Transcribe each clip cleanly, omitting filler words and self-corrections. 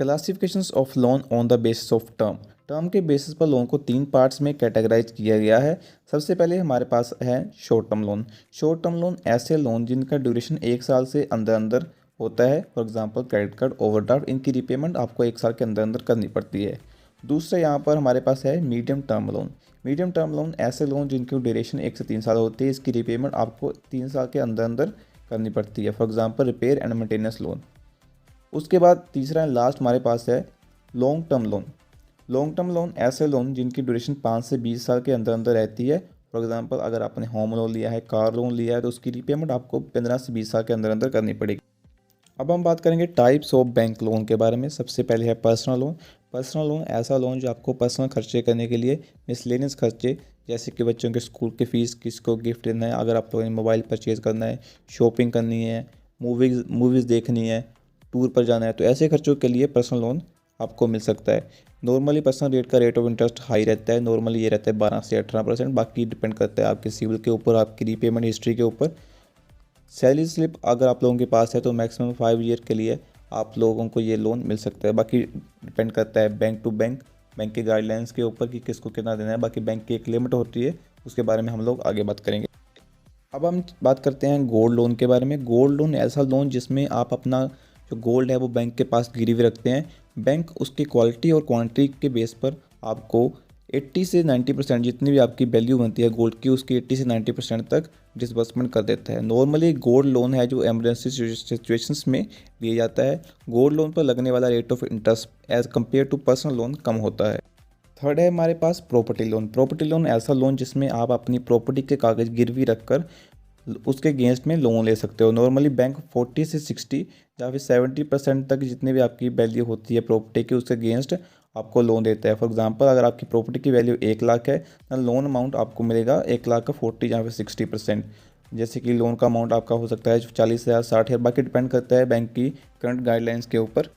Classifications of loan on the basis of term. Term के basis पर loan को 3 parts में कैटेगराइज किया गया है। सबसे पहले हमारे पास है short term loan. Short term loan ऐसे लोन जिनका ड्यूरेशन 1 साल से अंदर अंदर होता है। For example credit card, overdraft, इनकी रीपेमेंट आपको 1 साल के अंदर अंदर करनी पड़ती है। दूसरा यहाँ पर हमारे पास है medium term loan. Medium term loan ऐसे लोन जिनकी ड्यूरेशन 1 से 3 साल होती है। इसकी रीपेमेंट आपको 3 साल के अंदर अंदर करनी पड़ती है। For example repair and maintenance loan. उसके बाद तीसरा एंड लास्ट हमारे पास है long term loan. Long term loan ऐसे लोन जिनकी ड्यूरेशन 5 से 20 साल के अंदर अंदर रहती है। फॉर एग्जांपल अगर आपने होम लोन लिया है, कार लोन लिया है, तो उसकी रीपेमेंट आपको 15 से 20 साल के अंदर अंदर करनी पड़ेगी। अब हम बात करेंगे टाइप्स ऑफ बैंक लोन के बारे में। सबसे पहले है पर्सनल लोन। पर्सनल लोन ऐसा लोन जो आपको पर्सनल खर्चे करने के लिए, मिसलेनियस खर्चे जैसे कि बच्चों के स्कूल की फ़ीस, किसको गिफ्ट देना है, अगर आप लोगों ने मोबाइल परचेज़ करना है, शॉपिंग करनी है, मूवीज़ देखनी है, टूर पर जाना है, तो ऐसे खर्चों के लिए पर्सनल लोन आपको मिल सकता है। नॉर्मली पर्सनल रेट का रेट ऑफ इंटरेस्ट हाई रहता है। नॉर्मली ये रहता है 12 से 18%। बाकी डिपेंड करता है आपके सिविल के ऊपर, आपकी रीपेमेंट हिस्ट्री के ऊपर। सैलरी स्लिप अगर आप लोगों के पास है तो मैक्सिमम 5 ईयर के लिए आप लोगों को ये लोन मिल सकता है। बाकी डिपेंड करता है बैंक टू बैंक, बैंक के गाइडलाइंस के ऊपर कि किसको कितना देना है। बाकी बैंक की एक लिमिट होती है, उसके बारे में हम लोग आगे बात करेंगे। अब हम बात करते हैं गोल्ड लोन के बारे में। गोल्ड लोन ऐसा लोन जिसमें आप अपना जो गोल्ड है वो बैंक के पास गिरवी रखते हैं। बैंक उसकी क्वालिटी और क्वांटिटी के बेस पर आपको 80 से 90% जितनी भी आपकी वैल्यू बनती है गोल्ड की, उसकी 80 से 90% तक डिसबर्समेंट कर देता है। नॉर्मली गोल्ड लोन है जो एमरजेंसी सिचुएशंस में लिया जाता है। गोल्ड लोन पर लगने वाला rate of interest as compare to personal loan कम होता है। थर्ड है हमारे पास प्रॉपर्टी लोन। प्रॉपर्टी लोन ऐसा लोन जिसमें आप अपनी प्रॉपर्टी के कागज़ गिरवी रखकर उसके अगेंस्ट में लोन ले सकते हो। नॉर्मली बैंक 40 से 60 या फिर 70% तक जितनी भी आपकी वैल्यू होती है प्रॉपर्टी की, उसके अगेंस्ट आपको लोन देता है। फॉर एग्जांपल अगर आपकी प्रॉपर्टी की वैल्यू 1 लाख है तो लोन अमाउंट आपको मिलेगा 1 लाख का 40 या फिर 60%। जैसे कि लोन का अमाउंट आपका हो सकता है 40,000, 60,000, बाकी डिपेंड करता है बैंक की करंट गाइडलाइंस के ऊपर।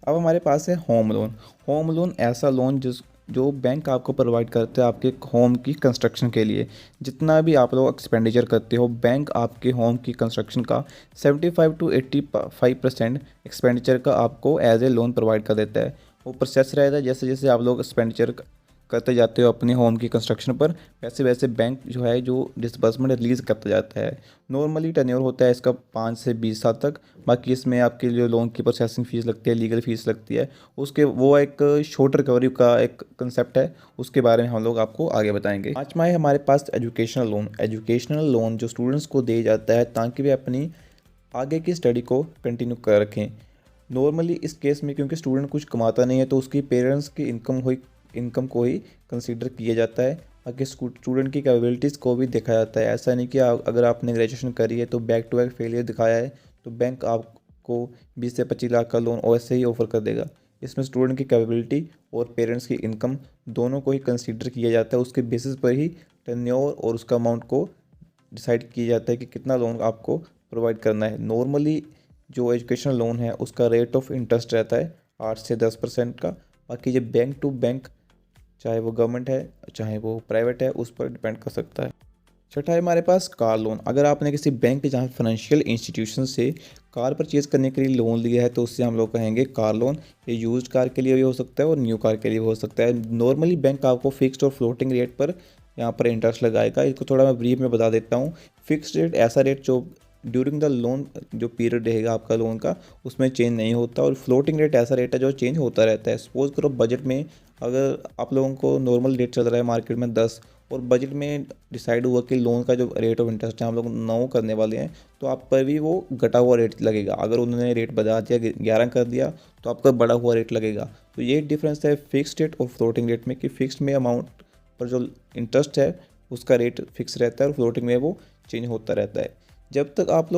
अब हमारे पास है होम लोन। होम लोन ऐसा लोन जो बैंक आपको प्रोवाइड करते हैं आपके होम की कंस्ट्रक्शन के लिए। जितना भी आप लोग एक्सपेंडिचर करते हो, बैंक आपके होम की कंस्ट्रक्शन का 75 टू 85% एक्सपेंडिचर का आपको एज ए लोन प्रोवाइड कर देता है। वो प्रोसेस रहेगा, जैसे जैसे आप लोग एक्सपेंडिचर करते जाते हो अपने होम की कंस्ट्रक्शन पर, वैसे वैसे बैंक जो है जो डिसबर्समेंट रिलीज़ करता जाता है। नॉर्मली टेन्योर होता है इसका 5 से 20 साल तक। बाकी इसमें आपके जो लोन की प्रोसेसिंग फ़ीस लगती है, लीगल फ़ीस लगती है, उसके वो एक शॉर्ट रिकवरी का एक कंसेप्ट है, उसके बारे में हम लोग आपको आगे बताएंगे। पाँचवा है हमारे पास एजुकेशनल लोन। एजुकेशनल लोन जो स्टूडेंट्स को दिया जाता है ताकि वे अपनी आगे की स्टडी को कंटिन्यू कर रखें। नॉर्मली इस केस में क्योंकि स्टूडेंट कुछ कमाता नहीं है तो उसकी पेरेंट्स की इनकम को ही कंसीडर किया जाता है। बाकी स्टूडेंट की कैपेबिलिटीज़ को भी देखा जाता है। ऐसा नहीं कि अगर आपने ग्रेजुएशन करी है तो बैक टू बैक फेलियर दिखाया है तो बैंक आपको 20 से 25 लाख का लोन वैसे ही ऑफर कर देगा। इसमें स्टूडेंट की कैपेबिलिटी और पेरेंट्स की इनकम दोनों को ही कंसीडर किया जाता है। उसके बेसिस पर ही टेन्योर और उसका अमाउंट को डिसाइड किया जाता है कि कितना लोन आपको प्रोवाइड करना है। नॉर्मली जो एजुकेशनल लोन है उसका रेट ऑफ इंटरेस्ट रहता है 8 से 10% का। बाकी जो बैंक टू बैंक, चाहे वो गवर्नमेंट है चाहे वो प्राइवेट है, उस पर डिपेंड कर सकता है। छठा है हमारे पास कार लोन। अगर आपने किसी बैंक जहाँ फाइनेंशियल इंस्टीट्यूशन से कार परचेज़ करने के लिए लोन लिया है तो उससे हम लोग कहेंगे कार लोन। ये यूज्ड कार के लिए भी हो सकता है और न्यू कार के लिए भी हो सकता है। नॉर्मली बैंक आपको फिक्स्ड और फ्लोटिंग रेट पर यहाँ पर इंटरेस्ट लगाएगा। इसको थोड़ा मैं ब्रीफ में बता देता हूँ। फिक्स्ड रेट ऐसा रेट जो ड्यूरिंग द लोन जो पीरियड रहेगा आपका लोन का उसमें चेंज नहीं होता, और फ्लोटिंग रेट ऐसा रेट है जो चेंज होता रहता है। सपोज करो बजट में अगर आप लोगों को नॉर्मल रेट चल रहा है मार्केट में 10 और बजट में डिसाइड हुआ कि लोन का जो रेट ऑफ इंटरेस्ट है हम लोग 9 करने वाले हैं, तो आप पर भी वो घटा हुआ रेट लगेगा। अगर उन्होंने रेट बढ़ा दिया 11 कर दिया तो आपका बढ़ा हुआ रेट लगेगा। तो ये डिफरेंस है फिक्स्ड रेट और फ्लोटिंग रेट में कि फिक्स्ड में अमाउंट पर जो इंटरेस्ट है उसका रेट फिक्स रहता है और फ्लोटिंग में वो चेंज होता रहता है। जब तक आप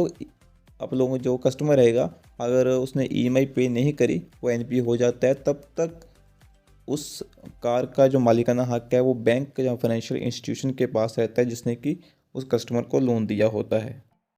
लोग जो कस्टमर रहेगा अगर उसने ईएमआई पे नहीं करी, वो एनपी हो जाता है, तब तक उस कार का जो मालिकाना हक है वो बैंक या फाइनेंशियल इंस्टीट्यूशन के पास रहता है जिसने कि उस कस्टमर को लोन दिया होता है।